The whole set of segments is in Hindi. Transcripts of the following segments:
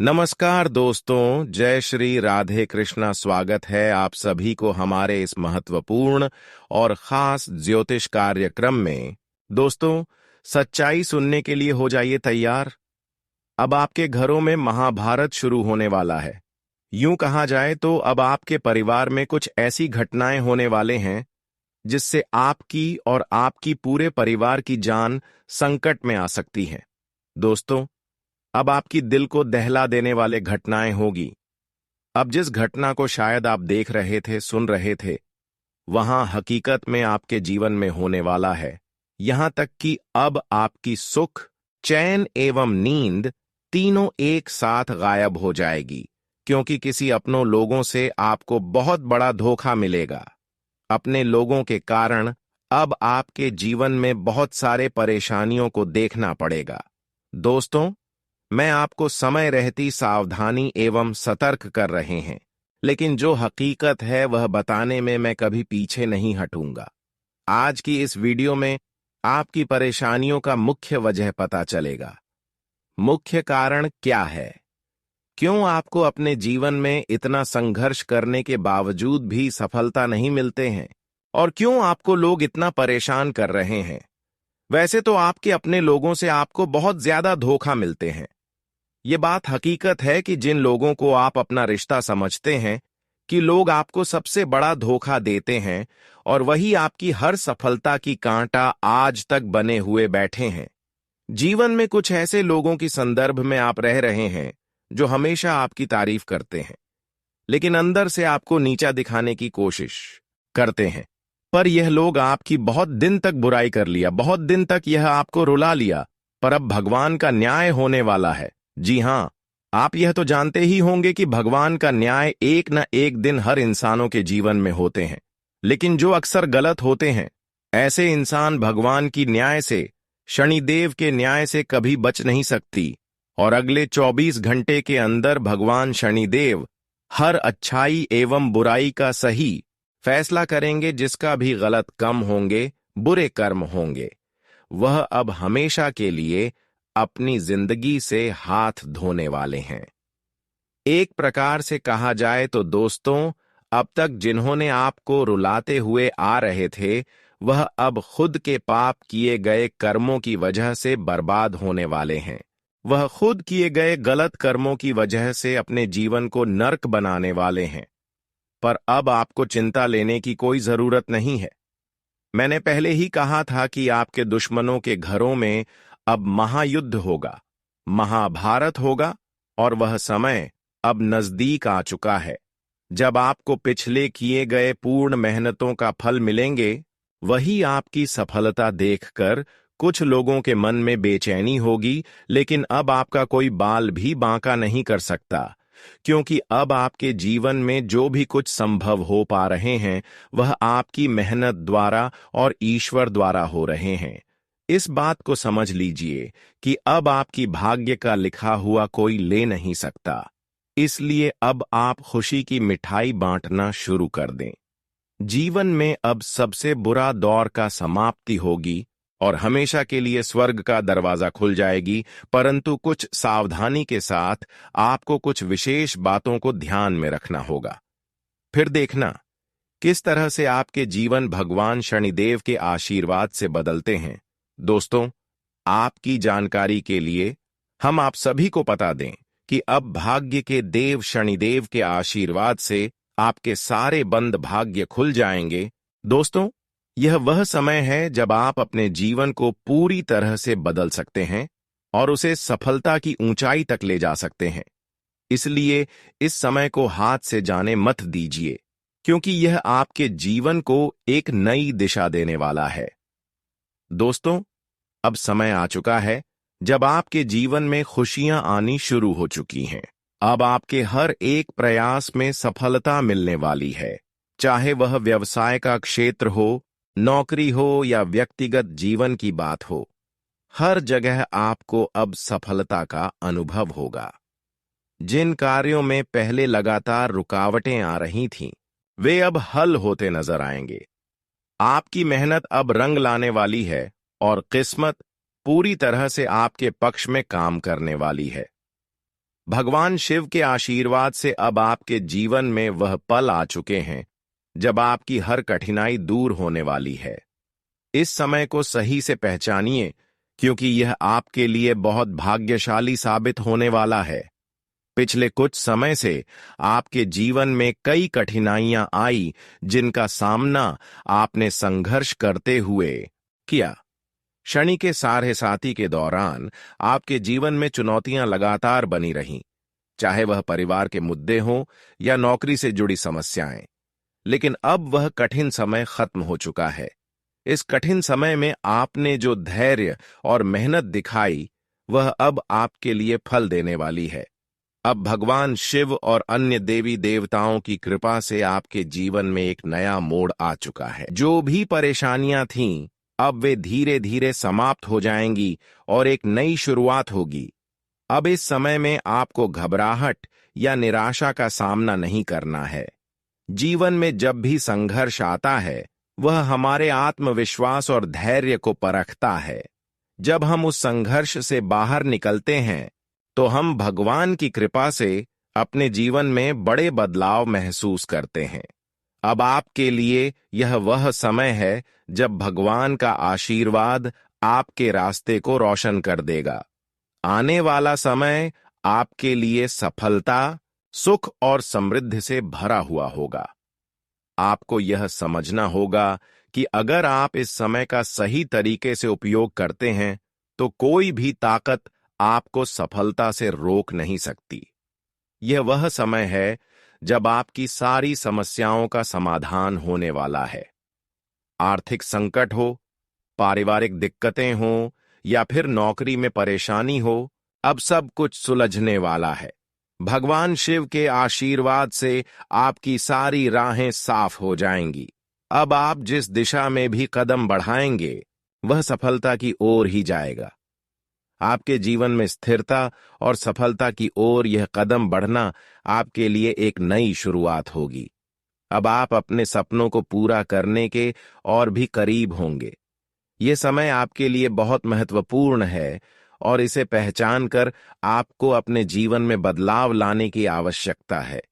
नमस्कार दोस्तों, जय श्री राधे कृष्णा। स्वागत है आप सभी को हमारे इस महत्वपूर्ण और खास ज्योतिष कार्यक्रम में। दोस्तों, सच्चाई सुनने के लिए हो जाइए तैयार। अब आपके घरों में महाभारत शुरू होने वाला है। यूं कहा जाए तो अब आपके परिवार में कुछ ऐसी घटनाएं होने वाले हैं जिससे आपकी और आपकी पूरे परिवार की जान संकट में आ सकती है। दोस्तों, अब आपकी दिल को दहला देने वाले घटनाएं होगी। अब जिस घटना को शायद आप देख रहे थे, सुन रहे थे, वहां हकीकत में आपके जीवन में होने वाला है। यहां तक कि अब आपकी सुख, चैन एवं नींद तीनों एक साथ गायब हो जाएगी, क्योंकि किसी अपनों लोगों से आपको बहुत बड़ा धोखा मिलेगा। अपने लोगों के कारण अब आपके जीवन में बहुत सारे परेशानियों को देखना पड़ेगा। दोस्तों, मैं आपको समय रहती सावधानी एवं सतर्क कर रहे हैं, लेकिन जो हकीकत है वह बताने में मैं कभी पीछे नहीं हटूंगा। आज की इस वीडियो में आपकी परेशानियों का मुख्य वजह पता चलेगा। मुख्य कारण क्या है? क्यों आपको अपने जीवन में इतना संघर्ष करने के बावजूद भी सफलता नहीं मिलते हैं? और क्यों आपको लोग इतना परेशान कर रहे हैं? वैसे तो आपके अपने लोगों से आपको बहुत ज्यादा धोखा मिलते हैं। ये बात हकीकत है कि जिन लोगों को आप अपना रिश्ता समझते हैं कि लोग आपको सबसे बड़ा धोखा देते हैं, और वही आपकी हर सफलता की कांटा आज तक बने हुए बैठे हैं। जीवन में कुछ ऐसे लोगों की संदर्भ में आप रह रहे हैं जो हमेशा आपकी तारीफ करते हैं, लेकिन अंदर से आपको नीचा दिखाने की कोशिश करते हैं। पर यह लोग आपकी बहुत दिन तक बुराई कर लिया, बहुत दिन तक यह आपको रुला लिया, पर अब भगवान का न्याय होने वाला है। जी हां, आप यह तो जानते ही होंगे कि भगवान का न्याय एक न एक दिन हर इंसानों के जीवन में होते हैं, लेकिन जो अक्सर गलत होते हैं, ऐसे इंसान भगवान की न्याय से, शनिदेव के न्याय से कभी बच नहीं सकती। और अगले 24 घंटे के अंदर भगवान शनिदेव हर अच्छाई एवं बुराई का सही फैसला करेंगे। जिसका भी गलत कम होंगे, बुरे कर्म होंगे, वह अब हमेशा के लिए अपनी जिंदगी से हाथ धोने वाले हैं। एक प्रकार से कहा जाए तो दोस्तों, अब तक जिन्होंने आपको रुलाते हुए आ रहे थे, वह अब खुद के पाप किए गए कर्मों की वजह से बर्बाद होने वाले हैं। वह खुद किए गए गलत कर्मों की वजह से अपने जीवन को नर्क बनाने वाले हैं। पर अब आपको चिंता लेने की कोई जरूरत नहीं है। मैंने पहले ही कहा था कि आपके दुश्मनों के घरों में अब महायुद्ध होगा, महाभारत होगा, और वह समय अब नजदीक आ चुका है जब आपको पिछले किए गए पूर्ण मेहनतों का फल मिलेंगे। वही आपकी सफलता देखकर कुछ लोगों के मन में बेचैनी होगी, लेकिन अब आपका कोई बाल भी बांका नहीं कर सकता, क्योंकि अब आपके जीवन में जो भी कुछ संभव हो पा रहे हैं, वह आपकी मेहनत द्वारा और ईश्वर द्वारा हो रहे हैं। इस बात को समझ लीजिए कि अब आपकी भाग्य का लिखा हुआ कोई ले नहीं सकता। इसलिए अब आप खुशी की मिठाई बांटना शुरू कर दें। जीवन में अब सबसे बुरा दौर का समाप्ति होगी और हमेशा के लिए स्वर्ग का दरवाजा खुल जाएगी, परंतु कुछ सावधानी के साथ आपको कुछ विशेष बातों को ध्यान में रखना होगा। फिर देखना किस तरह से आपके जीवन भगवान शनिदेव के आशीर्वाद से बदलते हैं। दोस्तों, आपकी जानकारी के लिए हम आप सभी को बता दें कि अब भाग्य के देव शनिदेव के आशीर्वाद से आपके सारे बंद भाग्य खुल जाएंगे। दोस्तों, यह वह समय है जब आप अपने जीवन को पूरी तरह से बदल सकते हैं और उसे सफलता की ऊंचाई तक ले जा सकते हैं। इसलिए इस समय को हाथ से जाने मत दीजिए, क्योंकि यह आपके जीवन को एक नई दिशा देने वाला है। दोस्तों, अब समय आ चुका है जब आपके जीवन में खुशियां आनी शुरू हो चुकी हैं। अब आपके हर एक प्रयास में सफलता मिलने वाली है, चाहे वह व्यवसाय का क्षेत्र हो, नौकरी हो या व्यक्तिगत जीवन की बात हो। हर जगह आपको अब सफलता का अनुभव होगा। जिन कार्यों में पहले लगातार रुकावटें आ रही थीं, वे अब हल होते नजर आएंगे। आपकी मेहनत अब रंग लाने वाली है और किस्मत पूरी तरह से आपके पक्ष में काम करने वाली है। भगवान शिव के आशीर्वाद से अब आपके जीवन में वह पल आ चुके हैं जब आपकी हर कठिनाई दूर होने वाली है। इस समय को सही से पहचानिए, क्योंकि यह आपके लिए बहुत भाग्यशाली साबित होने वाला है। पिछले कुछ समय से आपके जीवन में कई कठिनाइयां आई, जिनका सामना आपने संघर्ष करते हुए किया। शनि के साढ़े साथी के दौरान आपके जीवन में चुनौतियां लगातार बनी रहीं, चाहे वह परिवार के मुद्दे हों या नौकरी से जुड़ी समस्याएं। लेकिन अब वह कठिन समय खत्म हो चुका है। इस कठिन समय में आपने जो धैर्य और मेहनत दिखाई, वह अब आपके लिए फल देने वाली है। अब भगवान शिव और अन्य देवी देवताओं की कृपा से आपके जीवन में एक नया मोड़ आ चुका है। जो भी परेशानियां थीं, अब वे धीरे धीरे समाप्त हो जाएंगी और एक नई शुरुआत होगी। अब इस समय में आपको घबराहट या निराशा का सामना नहीं करना है। जीवन में जब भी संघर्ष आता है, वह हमारे आत्मविश्वास और धैर्य को परखता है। जब हम उस संघर्ष से बाहर निकलते हैं, तो हम भगवान की कृपा से अपने जीवन में बड़े बदलाव महसूस करते हैं। अब आपके लिए यह वह समय है जब भगवान का आशीर्वाद आपके रास्ते को रोशन कर देगा। आने वाला समय आपके लिए सफलता, सुख और समृद्धि से भरा हुआ होगा। आपको यह समझना होगा कि अगर आप इस समय का सही तरीके से उपयोग करते हैं, तो कोई भी ताकत आपको सफलता से रोक नहीं सकती। यह वह समय है जब आपकी सारी समस्याओं का समाधान होने वाला है। आर्थिक संकट हो, पारिवारिक दिक्कतें हों या फिर नौकरी में परेशानी हो, अब सब कुछ सुलझने वाला है। भगवान शिव के आशीर्वाद से आपकी सारी राहें साफ हो जाएंगी। अब आप जिस दिशा में भी कदम बढ़ाएंगे, वह सफलता की ओर ही जाएगा। आपके जीवन में स्थिरता और सफलता की ओर यह कदम बढ़ना आपके लिए एक नई शुरुआत होगी। अब आप अपने सपनों को पूरा करने के और भी करीब होंगे। ये समय आपके लिए बहुत महत्वपूर्ण है और इसे पहचान कर आपको अपने जीवन में बदलाव लाने की आवश्यकता है।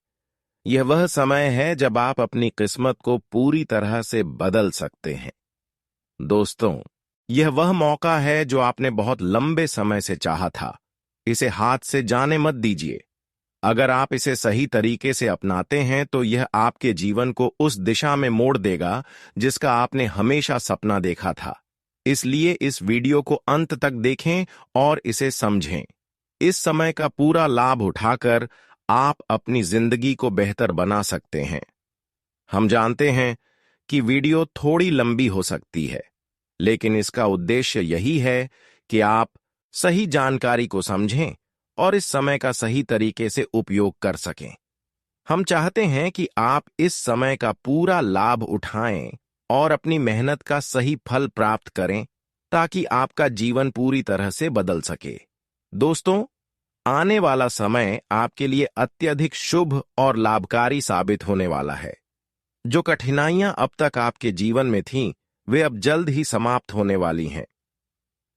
यह वह समय है जब आप अपनी किस्मत को पूरी तरह से बदल सकते हैं। दोस्तों, यह वह मौका है जो आपने बहुत लंबे समय से चाहा था। इसे हाथ से जाने मत दीजिए। अगर आप इसे सही तरीके से अपनाते हैं, तो यह आपके जीवन को उस दिशा में मोड़ देगा जिसका आपने हमेशा सपना देखा था। इसलिए इस वीडियो को अंत तक देखें और इसे समझें। इस समय का पूरा लाभ उठाकर आप अपनी जिंदगी को बेहतर बना सकते हैं। हम जानते हैं कि वीडियो थोड़ी लंबी हो सकती है, लेकिन इसका उद्देश्य यही है कि आप सही जानकारी को समझें और इस समय का सही तरीके से उपयोग कर सकें। हम चाहते हैं कि आप इस समय का पूरा लाभ उठाएं और अपनी मेहनत का सही फल प्राप्त करें, ताकि आपका जीवन पूरी तरह से बदल सके। दोस्तों, आने वाला समय आपके लिए अत्यधिक शुभ और लाभकारी साबित होने वाला है। जो कठिनाइयां अब तक आपके जीवन में थीं, वे अब जल्द ही समाप्त होने वाली हैं।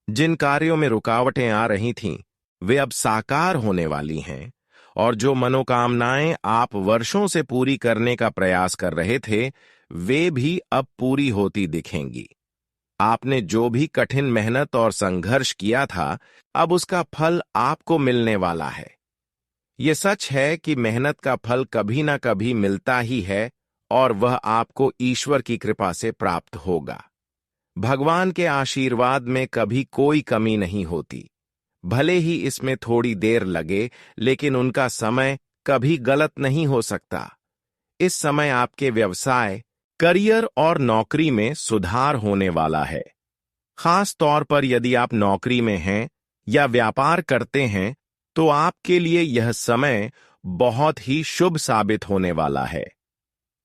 जिन कार्यों में रुकावटें आ रही थीं, वे अब साकार होने वाली हैं, और जो मनोकामनाएं आप वर्षों से पूरी करने का प्रयास कर रहे थे, वे भी अब पूरी होती दिखेंगी। आपने जो भी कठिन मेहनत और संघर्ष किया था, अब उसका फल आपको मिलने वाला है। ये सच है कि मेहनत का फल कभी ना कभी मिलता ही है, और वह आपको ईश्वर की कृपा से प्राप्त होगा। भगवान के आशीर्वाद में कभी कोई कमी नहीं होती। भले ही इसमें थोड़ी देर लगे, लेकिन उनका समय कभी गलत नहीं हो सकता। इस समय आपके व्यवसाय, करियर और नौकरी में सुधार होने वाला है। खास तौर पर यदि आप नौकरी में हैं या व्यापार करते हैं, तो आपके लिए यह समय बहुत ही शुभ साबित होने वाला है।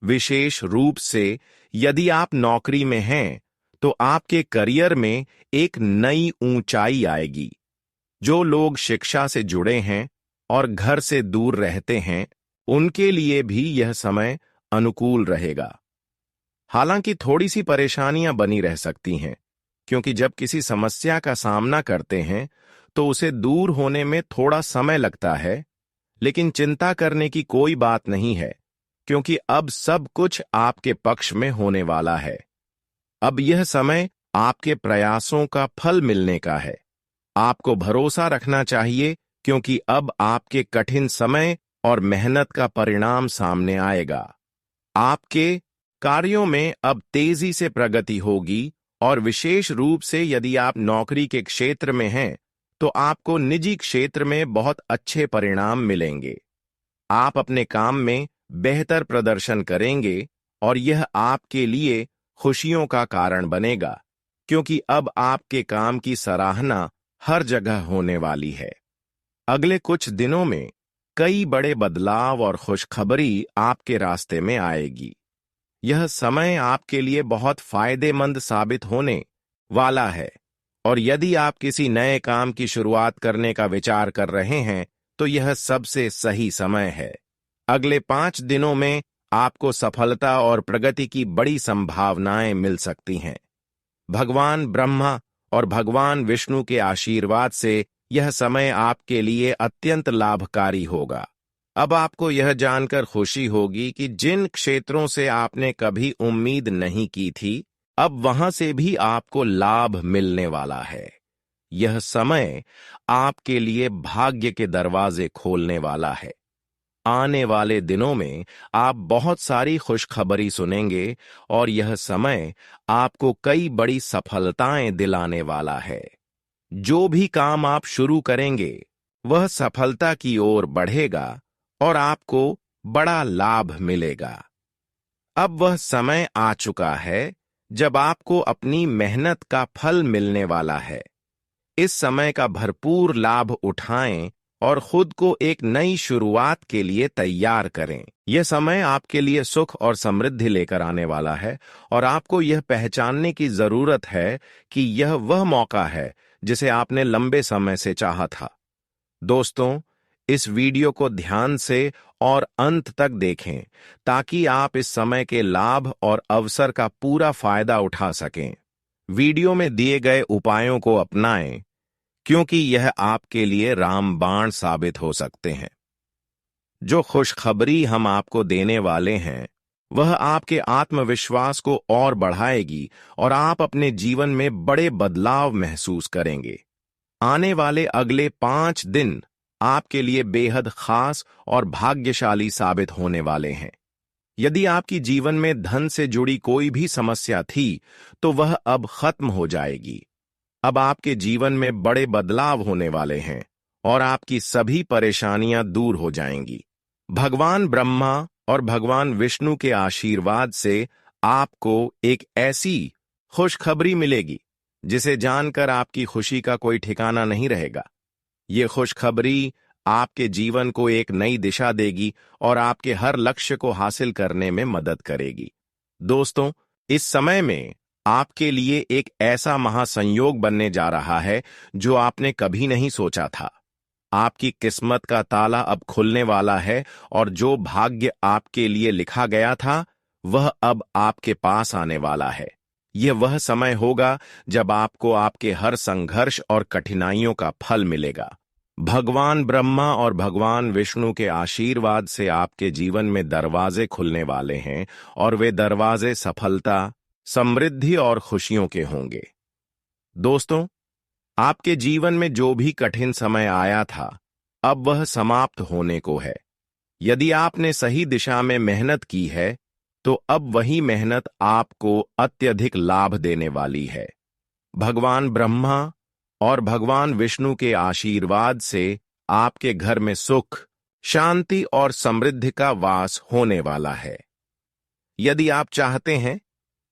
विशेष रूप से यदि आप नौकरी में हैं, तो आपके करियर में एक नई ऊंचाई आएगी। जो लोग शिक्षा से जुड़े हैं और घर से दूर रहते हैं, उनके लिए भी यह समय अनुकूल रहेगा। हालांकि थोड़ी सी परेशानियां बनी रह सकती हैं, क्योंकि जब किसी समस्या का सामना करते हैं, तो उसे दूर होने में थोड़ा समय लगता है लेकिन चिंता करने की कोई बात नहीं है, क्योंकि अब सब कुछ आपके पक्ष में होने वाला है। अब यह समय आपके प्रयासों का फल मिलने का है। आपको भरोसा रखना चाहिए, क्योंकि अब आपके कठिन समय और मेहनत का परिणाम सामने आएगा। आपके कार्यों में अब तेजी से प्रगति होगी, और विशेष रूप से यदि आप नौकरी के क्षेत्र में हैं, तो आपको निजी क्षेत्र में बहुत अच्छे परिणाम मिलेंगे। आप अपने काम में बेहतर प्रदर्शन करेंगे, और यह आपके लिए खुशियों का कारण बनेगा, क्योंकि अब आपके काम की सराहना हर जगह होने वाली है। अगले कुछ दिनों में कई बड़े बदलाव और खुशखबरी आपके रास्ते में आएगी। यह समय आपके लिए बहुत फायदेमंद साबित होने वाला है, और यदि आप किसी नए काम की शुरुआत करने का विचार कर रहे हैं, तो यह सबसे सही समय है। अगले 5 दिनों में आपको सफलता और प्रगति की बड़ी संभावनाएं मिल सकती हैं। भगवान ब्रह्मा और भगवान विष्णु के आशीर्वाद से यह समय आपके लिए अत्यंत लाभकारी होगा। अब आपको यह जानकर खुशी होगी कि जिन क्षेत्रों से आपने कभी उम्मीद नहीं की थी, अब वहां से भी आपको लाभ मिलने वाला है। यह समय आपके लिए भाग्य के दरवाजे खोलने वाला है। आने वाले दिनों में आप बहुत सारी खुशखबरी सुनेंगे, और यह समय आपको कई बड़ी सफलताएं दिलाने वाला है। जो भी काम आप शुरू करेंगे, वह सफलता की ओर बढ़ेगा, और आपको बड़ा लाभ मिलेगा। अब वह समय आ चुका है जब आपको अपनी मेहनत का फल मिलने वाला है। इस समय का भरपूर लाभ उठाएं और खुद को एक नई शुरुआत के लिए तैयार करें। यह समय आपके लिए सुख और समृद्धि लेकर आने वाला है, और आपको यह पहचानने की जरूरत है कि यह वह मौका है जिसे आपने लंबे समय से चाहा था। दोस्तों, इस वीडियो को ध्यान से और अंत तक देखें, ताकि आप इस समय के लाभ और अवसर का पूरा फायदा उठा सकें। वीडियो में दिए गए उपायों को अपनाएं, क्योंकि यह आपके लिए रामबाण साबित हो सकते हैं। जो खुशखबरी हम आपको देने वाले हैं, वह आपके आत्मविश्वास को और बढ़ाएगी, और आप अपने जीवन में बड़े बदलाव महसूस करेंगे। आने वाले अगले 5 दिन आपके लिए बेहद खास और भाग्यशाली साबित होने वाले हैं। यदि आपकी जीवन में धन से जुड़ी कोई भी समस्या थी, तो वह अब खत्म हो जाएगी। अब आपके जीवन में बड़े बदलाव होने वाले हैं, और आपकी सभी परेशानियां दूर हो जाएंगी। भगवान ब्रह्मा और भगवान विष्णु के आशीर्वाद से आपको एक ऐसी खुशखबरी मिलेगी जिसे जानकर आपकी खुशी का कोई ठिकाना नहीं रहेगा। ये खुशखबरी आपके जीवन को एक नई दिशा देगी, और आपके हर लक्ष्य को हासिल करने में मदद करेगी। दोस्तों, इस समय में आपके लिए एक ऐसा महासंयोग बनने जा रहा है जो आपने कभी नहीं सोचा था। आपकी किस्मत का ताला अब खुलने वाला है, और जो भाग्य आपके लिए लिखा गया था, वह अब आपके पास आने वाला है। यह वह समय होगा जब आपको आपके हर संघर्ष और कठिनाइयों का फल मिलेगा। भगवान ब्रह्मा और भगवान विष्णु के आशीर्वाद से आपके जीवन में दरवाजे खुलने वाले हैं, और वे दरवाजे सफलता, समृद्धि और खुशियों के होंगे। दोस्तों, आपके जीवन में जो भी कठिन समय आया था, अब वह समाप्त होने को है। यदि आपने सही दिशा में मेहनत की है, तो अब वही मेहनत आपको अत्यधिक लाभ देने वाली है। भगवान ब्रह्मा और भगवान विष्णु के आशीर्वाद से आपके घर में सुख, शांति और समृद्धि का वास होने वाला है। यदि आप चाहते हैं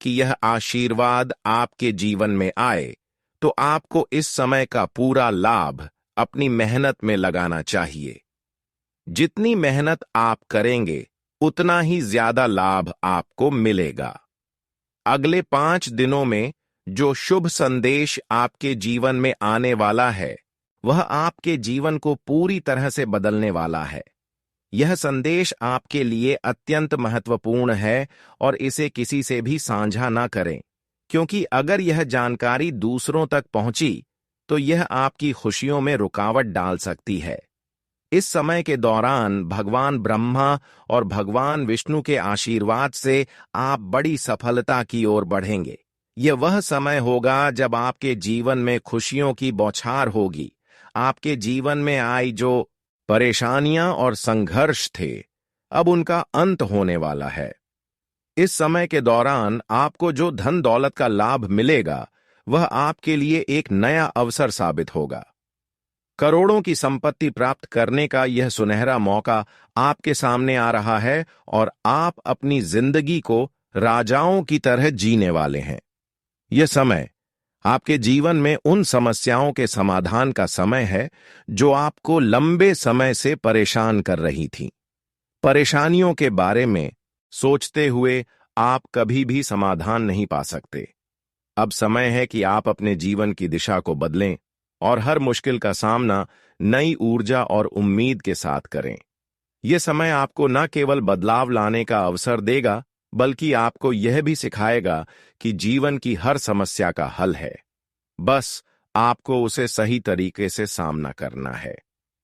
कि यह आशीर्वाद आपके जीवन में आए, तो आपको इस समय का पूरा लाभ अपनी मेहनत में लगाना चाहिए। जितनी मेहनत आप करेंगे, उतना ही ज्यादा लाभ आपको मिलेगा। अगले 5 दिनों में जो शुभ संदेश आपके जीवन में आने वाला है, वह आपके जीवन को पूरी तरह से बदलने वाला है। यह संदेश आपके लिए अत्यंत महत्वपूर्ण है, और इसे किसी से भी साझा ना करें, क्योंकि अगर यह जानकारी दूसरों तक पहुंची, तो यह आपकी खुशियों में रुकावट डाल सकती है। इस समय के दौरान भगवान ब्रह्मा और भगवान विष्णु के आशीर्वाद से आप बड़ी सफलता की ओर बढ़ेंगे। यह वह समय होगा जब आपके जीवन में खुशियों की बौछार होगी। आपके जीवन में आई जो परेशानियां और संघर्ष थे, अब उनका अंत होने वाला है। इस समय के दौरान आपको जो धन दौलत का लाभ मिलेगा, वह आपके लिए एक नया अवसर साबित होगा। करोड़ों की संपत्ति प्राप्त करने का यह सुनहरा मौका आपके सामने आ रहा है और आप अपनी जिंदगी को राजाओं की तरह जीने वाले हैं। यह समय आपके जीवन में उन समस्याओं के समाधान का समय है जो आपको लंबे समय से परेशान कर रही थीं। परेशानियों के बारे में सोचते हुए आप कभी भी समाधान नहीं पा सकते। अब समय है कि आप अपने जीवन की दिशा को बदलें और हर मुश्किल का सामना नई ऊर्जा और उम्मीद के साथ करें। यह समय आपको न केवल बदलाव लाने का अवसर देगा, बल्कि आपको यह भी सिखाएगा कि जीवन की हर समस्या का हल है। बस आपको उसे सही तरीके से सामना करना है।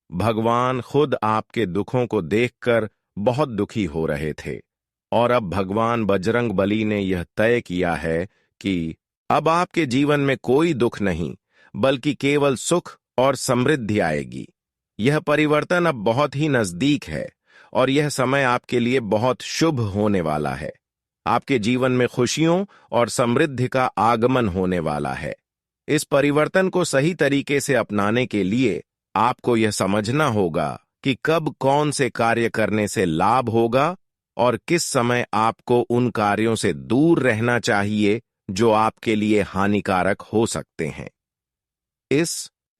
भगवान खुद आपके दुखों को देखकर बहुत दुखी हो रहे थे और अब भगवान बजरंग बली ने यह तय किया है कि अब आपके जीवन में कोई दुख नहीं, बल्कि केवल सुख और समृद्धि आएगी। यह परिवर्तन अब बहुत ही नजदीक है और यह समय आपके लिए बहुत शुभ होने वाला है। आपके जीवन में खुशियों और समृद्धि का आगमन होने वाला है। इस परिवर्तन को सही तरीके से अपनाने के लिए आपको यह समझना होगा कि कब कौन से कार्य करने से लाभ होगा और किस समय आपको उन कार्यों से दूर रहना चाहिए जो आपके लिए हानिकारक हो सकते हैं। इस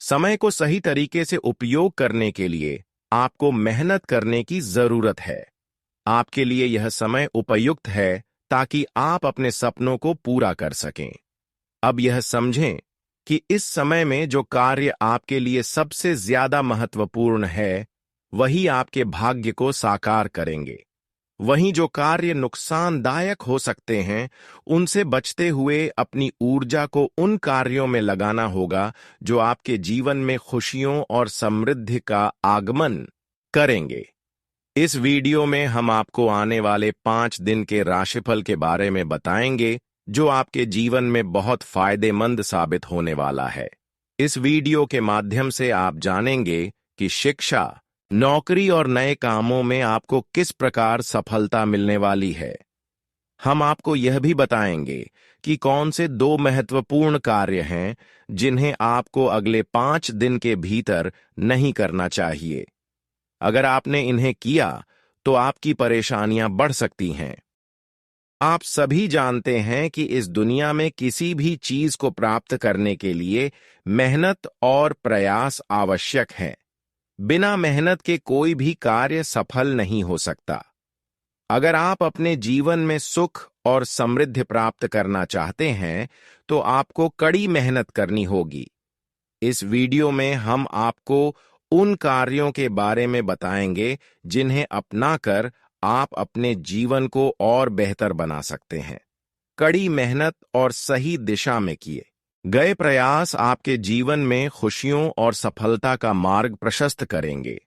समय को सही तरीके से उपयोग करने के लिए आपको मेहनत करने की जरूरत है। आपके लिए यह समय उपयुक्त है ताकि आप अपने सपनों को पूरा कर सकें। अब यह समझें कि इस समय में जो कार्य आपके लिए सबसे ज्यादा महत्वपूर्ण है, वही आपके भाग्य को साकार करेंगे। वहीं जो कार्य नुकसानदायक हो सकते हैं, उनसे बचते हुए अपनी ऊर्जा को उन कार्यों में लगाना होगा जो आपके जीवन में खुशियों और समृद्धि का आगमन करेंगे। इस वीडियो में हम आपको आने वाले 5 दिन के राशिफल के बारे में बताएंगे, जो आपके जीवन में बहुत फायदेमंद साबित होने वाला है। इस वीडियो के माध्यम से आप जानेंगे कि शिक्षा, नौकरी और नए कामों में आपको किस प्रकार सफलता मिलने वाली है। हम आपको यह भी बताएंगे कि कौन से 2 महत्वपूर्ण कार्य हैं जिन्हें आपको अगले 5 दिन के भीतर नहीं करना चाहिए। अगर आपने इन्हें किया तो आपकी परेशानियां बढ़ सकती हैं। आप सभी जानते हैं कि इस दुनिया में किसी भी चीज को प्राप्त करने के लिए मेहनत और प्रयास आवश्यक है। बिना मेहनत के कोई भी कार्य सफल नहीं हो सकता। अगर आप अपने जीवन में सुख और समृद्धि प्राप्त करना चाहते हैं, तो आपको कड़ी मेहनत करनी होगी। इस वीडियो में हम आपको उन कार्यों के बारे में बताएंगे जिन्हें अपनाकर आप अपने जीवन को और बेहतर बना सकते हैं। कड़ी मेहनत और सही दिशा में किए गए प्रयास आपके जीवन में खुशियों और सफलता का मार्ग प्रशस्त करेंगे।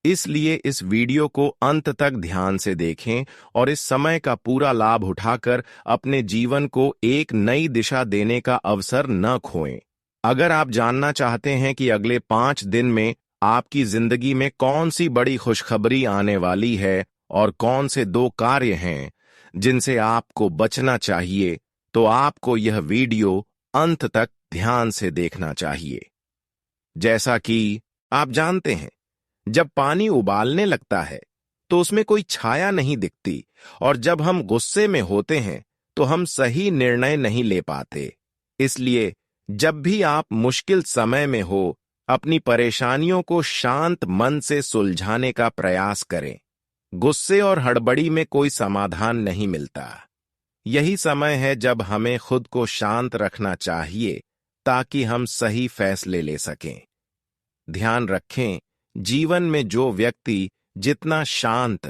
इसलिए इस वीडियो को अंत तक ध्यान से देखें और इस समय का पूरा लाभ उठाकर अपने जीवन को एक नई दिशा देने का अवसर न खोएं। अगर आप जानना चाहते हैं कि अगले 5 दिन में आपकी जिंदगी में कौन सी बड़ी खुशखबरी आने वाली है और कौन से 2 कार्य हैं जिनसे आपको बचना चाहिए, तो आपको यह वीडियो अंत तक ध्यान से देखना चाहिए। जैसा कि आप जानते हैं, जब पानी उबालने लगता है तो उसमें कोई छाया नहीं दिखती, और जब हम गुस्से में होते हैं तो हम सही निर्णय नहीं ले पाते। इसलिए जब भी आप मुश्किल समय में हो, अपनी परेशानियों को शांत मन से सुलझाने का प्रयास करें। गुस्से और हड़बड़ी में कोई समाधान नहीं मिलता। यही समय है जब हमें खुद को शांत रखना चाहिए ताकि हम सही फैसले ले सकें। ध्यान रखें, जीवन में जो व्यक्ति जितना शांत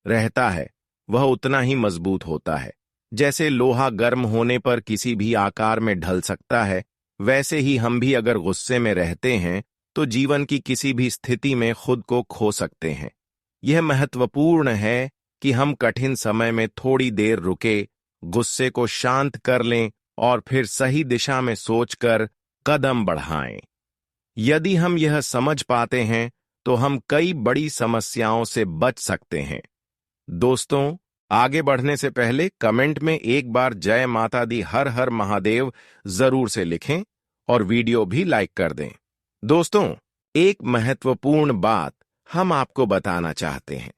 रहता है, वह उतना ही मजबूत होता है। जैसे लोहा गर्म होने पर किसी भी आकार में ढल सकता है, वैसे ही हम भी अगर गुस्से में रहते हैं तो जीवन की किसी भी स्थिति में खुद को खो सकते हैं। यह महत्वपूर्ण है कि हम कठिन समय में थोड़ी देर रुके, गुस्से को शांत कर लें और फिर सही दिशा में सोचकर कदम बढ़ाएं। यदि हम यह समझ पाते हैं तो हम कई बड़ी समस्याओं से बच सकते हैं। दोस्तों, आगे बढ़ने से पहले कमेंट में एक बार जय माता दी हर हर महादेव जरूर से लिखें और वीडियो भी लाइक कर दें। दोस्तों, एक महत्वपूर्ण बात हम आपको बताना चाहते हैं।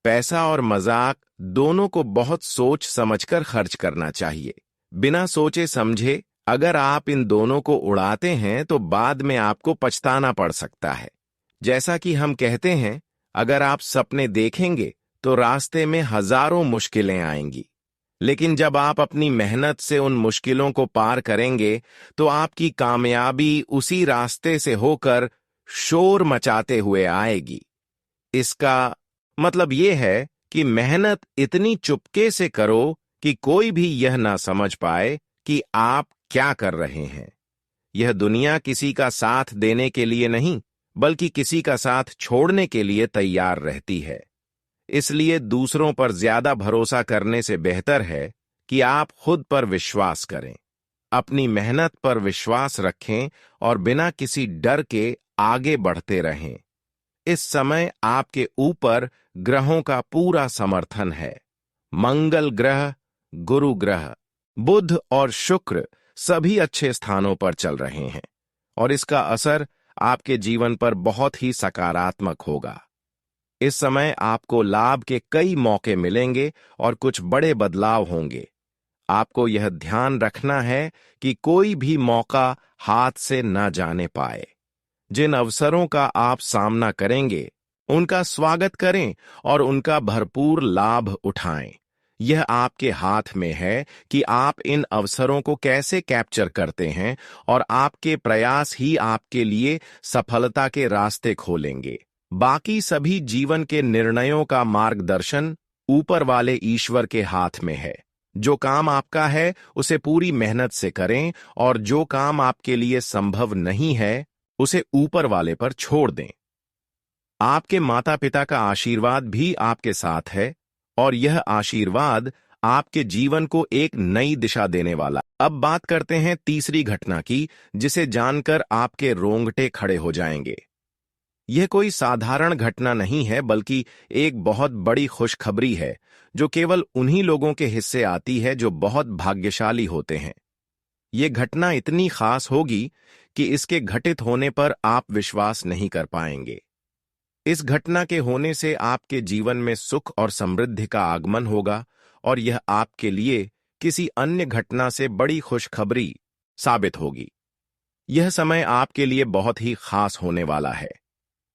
पैसा और मजाक दोनों को बहुत सोच समझकर खर्च करना चाहिए। बिना सोचे समझे अगर आप इन दोनों को उड़ाते हैं तो बाद में आपको पछताना पड़ सकता है। जैसा कि हम कहते हैं, अगर आप सपने देखेंगे तो रास्ते में हजारों मुश्किलें आएंगी, लेकिन जब आप अपनी मेहनत से उन मुश्किलों को पार करेंगे तो आपकी कामयाबी उसी रास्ते से होकर शोर मचाते हुए आएगी। इसका मतलब यह है कि मेहनत इतनी चुपके से करो कि कोई भी यह ना समझ पाए कि आप क्या कर रहे हैं। यह दुनिया किसी का साथ देने के लिए नहीं, बल्कि किसी का साथ छोड़ने के लिए तैयार रहती है। इसलिए दूसरों पर ज्यादा भरोसा करने से बेहतर है कि आप खुद पर विश्वास करें, अपनी मेहनत पर विश्वास रखें और बिना किसी डर के आगे बढ़ते रहें। इस समय आपके ऊपर ग्रहों का पूरा समर्थन है। मंगल ग्रह, गुरु ग्रह, बुध और शुक्र सभी अच्छे स्थानों पर चल रहे हैं और इसका असर आपके जीवन पर बहुत ही सकारात्मक होगा। इस समय आपको लाभ के कई मौके मिलेंगे और कुछ बड़े बदलाव होंगे। आपको यह ध्यान रखना है कि कोई भी मौका हाथ से न जाने पाए। जिन अवसरों का आप सामना करेंगे, उनका स्वागत करें और उनका भरपूर लाभ उठाएं। यह आपके हाथ में है कि आप इन अवसरों को कैसे कैप्चर करते हैं और आपके प्रयास ही आपके लिए सफलता के रास्ते खोलेंगे। बाकी सभी जीवन के निर्णयों का मार्गदर्शन ऊपर वाले ईश्वर के हाथ में है। जो काम आपका है उसे पूरी मेहनत से करें और जो काम आपके लिए संभव नहीं है उसे ऊपर वाले पर छोड़ दें। आपके माता पिता का आशीर्वाद भी आपके साथ है और यह आशीर्वाद आपके जीवन को एक नई दिशा देने वाला। अब बात करते हैं तीसरी घटना की, जिसे जानकर आपके रोंगटे खड़े हो जाएंगे। यह कोई साधारण घटना नहीं है, बल्कि एक बहुत बड़ी खुशखबरी है जो केवल उन्हीं लोगों के हिस्से आती है जो बहुत भाग्यशाली होते हैं। यह घटना इतनी खास होगी कि इसके घटित होने पर आप विश्वास नहीं कर पाएंगे। इस घटना के होने से आपके जीवन में सुख और समृद्धि का आगमन होगा और यह आपके लिए किसी अन्य घटना से बड़ी खुशखबरी साबित होगी। यह समय आपके लिए बहुत ही खास होने वाला है,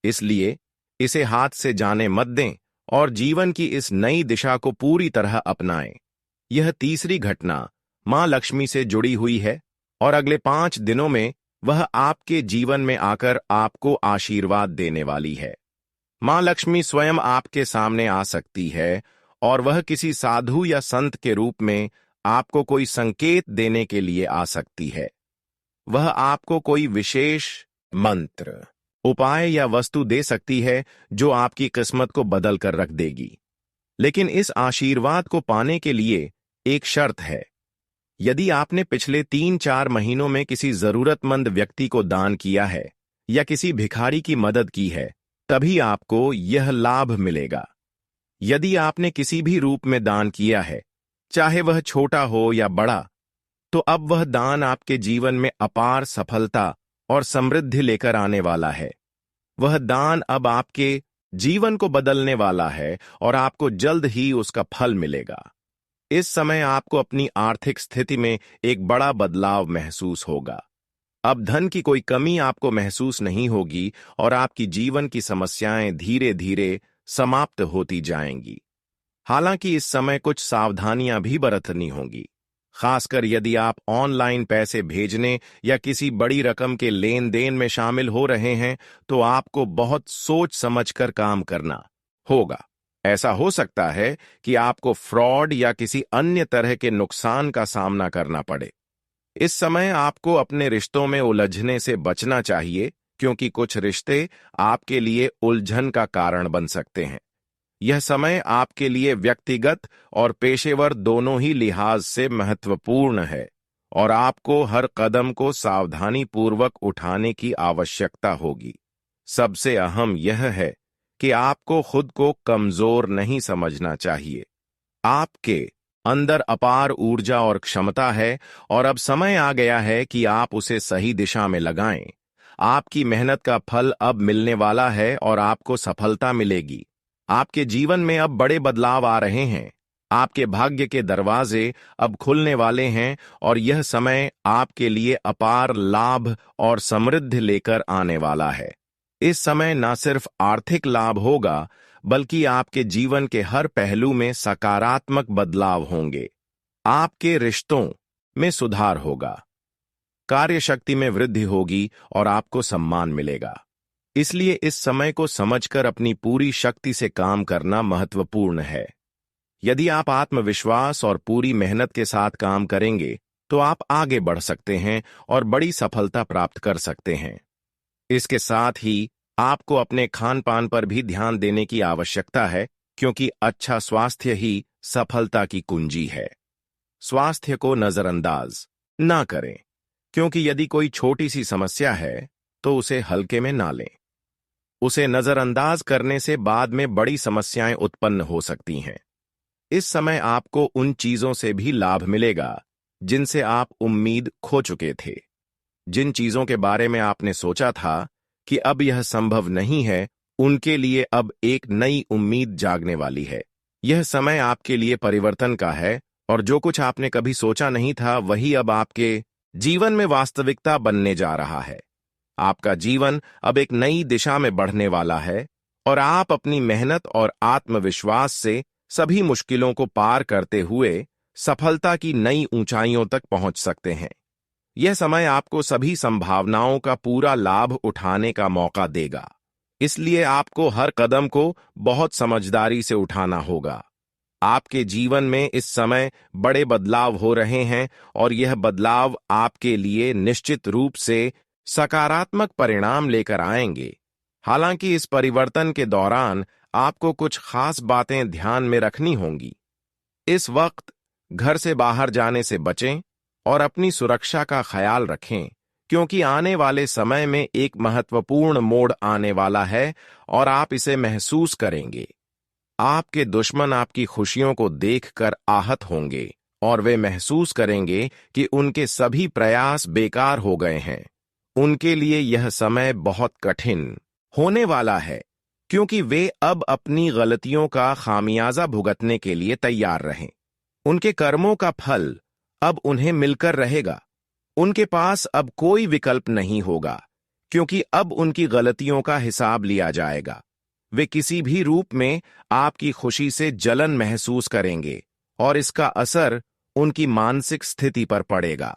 इसलिए इसे हाथ से जाने मत दें और जीवन की इस नई दिशा को पूरी तरह अपनाएं। यह तीसरी घटना मां लक्ष्मी से जुड़ी हुई है और अगले 5 दिनों में वह आपके जीवन में आकर आपको आशीर्वाद देने वाली है। मां लक्ष्मी स्वयं आपके सामने आ सकती है और वह किसी साधु या संत के रूप में आपको कोई संकेत देने के लिए आ सकती है। वह आपको कोई विशेष मंत्र, उपाय या वस्तु दे सकती है जो आपकी किस्मत को बदल कर रख देगी। लेकिन इस आशीर्वाद को पाने के लिए एक शर्त है। यदि आपने पिछले 3-4 महीनों में किसी जरूरतमंद व्यक्ति को दान किया है या किसी भिखारी की मदद की है, तभी आपको यह लाभ मिलेगा। यदि आपने किसी भी रूप में दान किया है, चाहे वह छोटा हो या बड़ा, तो अब वह दान आपके जीवन में अपार सफलता और समृद्धि लेकर आने वाला है। वह दान अब आपके जीवन को बदलने वाला है और आपको जल्द ही उसका फल मिलेगा। इस समय आपको अपनी आर्थिक स्थिति में एक बड़ा बदलाव महसूस होगा। अब धन की कोई कमी आपको महसूस नहीं होगी और आपकी जीवन की समस्याएं धीरे धीरे समाप्त होती जाएंगी। हालांकि इस समय कुछ सावधानियां भी बरतनी होंगी, खासकर यदि आप ऑनलाइन पैसे भेजने या किसी बड़ी रकम के लेन देन में शामिल हो रहे हैं, तो आपको बहुत सोच समझकर काम करना होगा। ऐसा हो सकता है कि आपको फ्रॉड या किसी अन्य तरह के नुकसान का सामना करना पड़े। इस समय आपको अपने रिश्तों में उलझने से बचना चाहिए, क्योंकि कुछ रिश्ते आपके लिए उलझन का कारण बन सकते हैं। यह समय आपके लिए व्यक्तिगत और पेशेवर दोनों ही लिहाज से महत्वपूर्ण है और आपको हर कदम को सावधानी पूर्वक उठाने की आवश्यकता होगी। सबसे अहम यह है कि आपको खुद को कमजोर नहीं समझना चाहिए। आपके अंदर अपार ऊर्जा और क्षमता है और अब समय आ गया है कि आप उसे सही दिशा में लगाएं। आपकी मेहनत का फल अब मिलने वाला है और आपको सफलता मिलेगी। आपके जीवन में अब बड़े बदलाव आ रहे हैं। आपके भाग्य के दरवाजे अब खुलने वाले हैं और यह समय आपके लिए अपार लाभ और समृद्धि लेकर आने वाला है। इस समय न सिर्फ आर्थिक लाभ होगा, बल्कि आपके जीवन के हर पहलू में सकारात्मक बदलाव होंगे। आपके रिश्तों में सुधार होगा, कार्यशक्ति में वृद्धि होगी और आपको सम्मान मिलेगा। इसलिए इस समय को समझकर अपनी पूरी शक्ति से काम करना महत्वपूर्ण है। यदि आप आत्मविश्वास और पूरी मेहनत के साथ काम करेंगे, तो आप आगे बढ़ सकते हैं और बड़ी सफलता प्राप्त कर सकते हैं। इसके साथ ही आपको अपने खान पान पर भी ध्यान देने की आवश्यकता है, क्योंकि अच्छा स्वास्थ्य ही सफलता की कुंजी है। स्वास्थ्य को नजरअंदाज ना करें, क्योंकि यदि कोई छोटी सी समस्या है तो उसे हल्के में ना लें। उसे नजरअंदाज करने से बाद में बड़ी समस्याएं उत्पन्न हो सकती हैं। इस समय आपको उन चीजों से भी लाभ मिलेगा जिनसे आप उम्मीद खो चुके थे। जिन चीजों के बारे में आपने सोचा था कि अब यह संभव नहीं है, उनके लिए अब एक नई उम्मीद जागने वाली है। यह समय आपके लिए परिवर्तन का है और जो कुछ आपने कभी सोचा नहीं था, वही अब आपके जीवन में वास्तविकता बनने जा रहा है। आपका जीवन अब एक नई दिशा में बढ़ने वाला है और आप अपनी मेहनत और आत्मविश्वास से सभी मुश्किलों को पार करते हुए सफलता की नई ऊंचाइयों तक पहुंच सकते हैं। यह समय आपको सभी संभावनाओं का पूरा लाभ उठाने का मौका देगा। इसलिए आपको हर कदम को बहुत समझदारी से उठाना होगा। आपके जीवन में इस समय बड़े बदलाव हो रहे हैं और यह बदलाव आपके लिए निश्चित रूप से सकारात्मक परिणाम लेकर आएंगे। हालांकि इस परिवर्तन के दौरान आपको कुछ खास बातें ध्यान में रखनी होंगी। इस वक्त घर से बाहर जाने से बचें और अपनी सुरक्षा का ख्याल रखें, क्योंकि आने वाले समय में एक महत्वपूर्ण मोड़ आने वाला है और आप इसे महसूस करेंगे। आपके दुश्मन आपकी खुशियों को देखकर आहत होंगे और वे महसूस करेंगे कि उनके सभी प्रयास बेकार हो गए हैं। उनके लिए यह समय बहुत कठिन होने वाला है, क्योंकि वे अब अपनी गलतियों का खामियाजा भुगतने के लिए तैयार रहें। उनके कर्मों का फल अब उन्हें मिलकर रहेगा। उनके पास अब कोई विकल्प नहीं होगा, क्योंकि अब उनकी गलतियों का हिसाब लिया जाएगा। वे किसी भी रूप में आपकी खुशी से जलन महसूस करेंगे और इसका असर उनकी मानसिक स्थिति पर पड़ेगा।